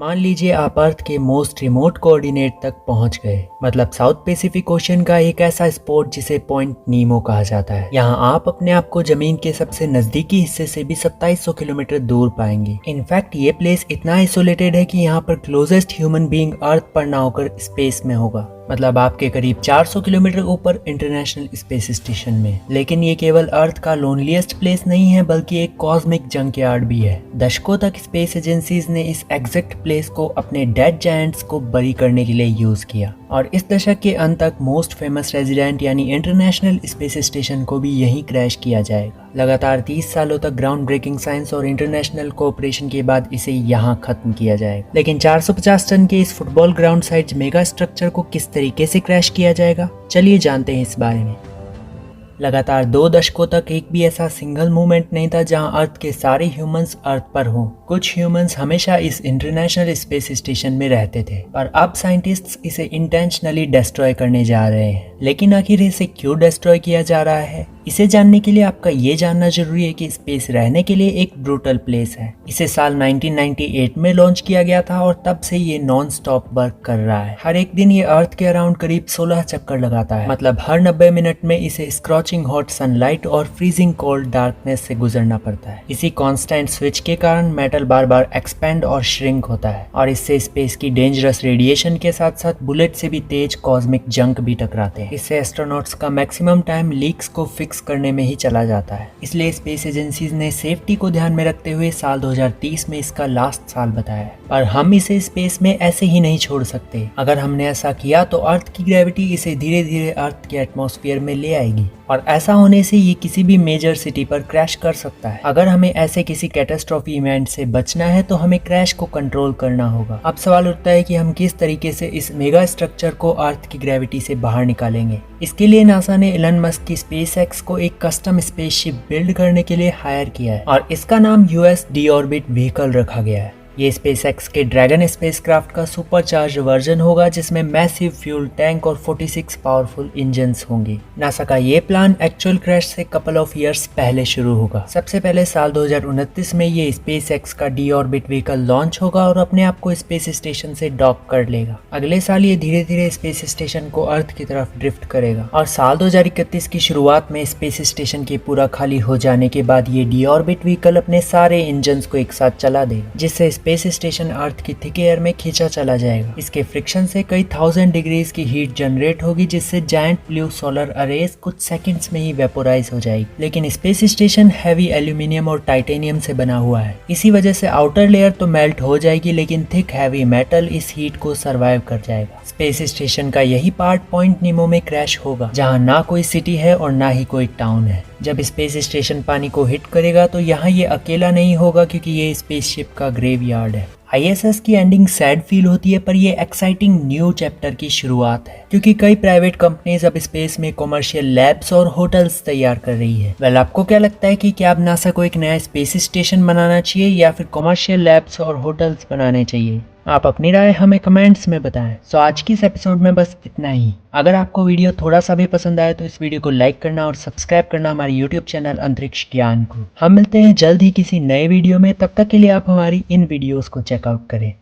मान लीजिए आप अर्थ के मोस्ट रिमोट कोऑर्डिनेट तक पहुंच गए, मतलब साउथ पैसिफिक ओशन का एक ऐसा स्पॉट जिसे पॉइंट नीमो कहा जाता है। यहाँ आप अपने आप को जमीन के सबसे नजदीकी हिस्से से भी 2700 किलोमीटर दूर पाएंगे। इनफैक्ट ये प्लेस इतना आइसोलेटेड है कि यहाँ पर क्लोजेस्ट ह्यूमन बीइंग अर्थ पर ना होकर स्पेस में होगा, मतलब आपके करीब 400 किलोमीटर ऊपर इंटरनेशनल स्पेस स्टेशन में। लेकिन ये केवल अर्थ का लोनलीएस्ट प्लेस नहीं है, बल्कि एक कॉस्मिक जंकयार्ड भी है। दशकों तक स्पेस एजेंसीज ने इस एग्जैक्ट प्लेस को अपने डेड जायंट्स को बरी करने के लिए यूज किया, और इस दशक के अंत तक मोस्ट फेमस रेजिडेंट यानी इंटरनेशनल स्पेस स्टेशन को भी यहीं क्रैश किया जाएगा। लगातार 30 सालों तक ग्राउंड ब्रेकिंग साइंस और इंटरनेशनल कोऑपरेशन के बाद इसे यहाँ खत्म किया जाएगा। लेकिन 450 टन के इस football ground size mega structure को किस तरीके से क्रैश किया जाएगा, चलिए जानते हैं इस बारे में। लगातार 2 दशकों तक एक भी ऐसा सिंगल मूवमेंट नहीं था जहां अर्थ के सारे ह्यूमंस अर्थ पर हों। कुछ ह्यूमंस हमेशा इस इंटरनेशनल स्पेस स्टेशन में रहते थे, पर अब साइंटिस्ट्स इसे इंटेंशनली डिस्ट्रॉय करने जा रहे हैं। लेकिन आखिर इसे क्यों डिस्ट्रॉय किया जा रहा है, इसे जानने के लिए आपका ये जानना जरूरी है कि स्पेस रहने के लिए एक ब्रूटल प्लेस है। इसे साल 1998 में लॉन्च किया गया था और तब से ये नॉन स्टॉप वर्क कर रहा है। हर एक दिन ये अर्थ के अराउंड करीब 16 चक्कर लगाता है, मतलब हर 90 मिनट में इसे स्क्रॉचिंग हॉट सनलाइट और फ्रीजिंग कोल्ड डार्कनेस से गुजरना पड़ता है। इसी कांस्टेंट स्विच के कारण मेटल बार बार एक्सपेंड और श्रिंक होता है, और इससे स्पेस की डेंजरस रेडिएशन के साथ साथ बुलेट से भी तेज कॉस्मिक जंक भी टकराते हैं। इससे एस्ट्रोनॉट्स का मैक्सिमम टाइम लीक्स को फिक्स करने में ही चला जाता है। इसलिए स्पेस एजेंसीज ने सेफ्टी को ध्यान में रखते हुए साल 2030 में इसका लास्ट साल बताया है। पर हम इसे स्पेस में ऐसे ही नहीं छोड़ सकते। अगर हमने ऐसा किया तो अर्थ की ग्रेविटी इसे धीरे धीरे अर्थ के एटमॉस्फेयर में ले आएगी, और ऐसा होने से ये किसी भी मेजर सिटी पर क्रैश कर सकता है। अगर हमें ऐसे किसी कैटास्ट्रॉफी इवेंट से बचना है तो हमें क्रैश को कंट्रोल करना होगा। अब सवाल उठता है कि हम किस तरीके से इस मेगा स्ट्रक्चर को अर्थ की ग्रेविटी से बाहर निकालेंगे। इसके लिए नासा ने एलन मस्क की स्पेसएक्स को एक कस्टम स्पेसशिप बिल्ड करने के लिए हायर किया है, और इसका नाम यूएस डीऑर्बिट व्हीकल रखा गया है। ये स्पेसएक्स के ड्रैगन स्पेसक्राफ्ट का सुपरचार्ज वर्जन होगा, जिसमें मैसिव फ्यूल टैंक और 46 पावरफुल इंजन्स होंगे। नासा का ये प्लान एक्चुअल क्रैश से कपल ऑफ इयर्स पहले शुरू होगा। सबसे पहले साल 2029 में ये स्पेसएक्स का डीऑर्बिट व्हीकल लॉन्च होगा और अपने आप को स्पेस स्टेशन से डॉक कर लेगा। अगले साल ये धीरे धीरे स्पेस स्टेशन को अर्थ की तरफ ड्रिफ्ट करेगा, और साल 2031 की शुरुआत में स्पेस स्टेशन के पूरा खाली हो जाने के बाद ये डीऑर्बिट व्हीकल अपने सारे इंजन्स को एक साथ चला देगा, जिससे स्पेस स्टेशन अर्थ की थिक एयर में खींचा चला जाएगा। इसके फ्रिक्शन से कई 1000 डिग्रीज की हीट जनरेट होगी, जिससे जायंट ब्लू सोलर अरेज कुछ सेकंड्स में ही वेपोराइज हो जाएगी। लेकिन स्पेस स्टेशन हैवी एल्यूमिनियम और टाइटेनियम से बना हुआ है। इसी वजह से आउटर लेयर तो मेल्ट हो जाएगी, लेकिन थिक हैवी मेटल इस हीट को सर्वाइव कर जाएगा। स्पेस स्टेशन का यही पार्ट पॉइंट नीमो में क्रैश होगा, जहाँ ना कोई सिटी है और ना ही कोई टाउन है। जब स्पेस स्टेशन पानी को हिट करेगा तो यहाँ ये अकेला नहीं होगा, क्योंकि ये स्पेसशिप का ग्रेवयार्ड है। आईएसएस की एंडिंग सैड फील होती है, पर ये एक्साइटिंग न्यू चैप्टर की शुरुआत है, क्योंकि कई प्राइवेट कंपनीज अब स्पेस में कमर्शियल लैब्स और होटल्स तैयार कर रही है। वेल, आपको क्या लगता है कि क्या अब नासा को एक नया स्पेस स्टेशन बनाना चाहिए या फिर कमर्शियल लैब्स और होटल्स बनाने चाहिए? आप अपनी राय हमें कमेंट्स में बताएं। सो आज की इस एपिसोड में बस इतना ही। अगर आपको वीडियो थोड़ा सा भी पसंद आए तो इस वीडियो को लाइक करना और सब्सक्राइब करना हमारे यूट्यूब चैनल अंतरिक्ष ज्ञान को। हम मिलते हैं जल्द ही किसी नए वीडियो में, तब तक के लिए आप हमारी इन वीडियोस को चेकआउट करें।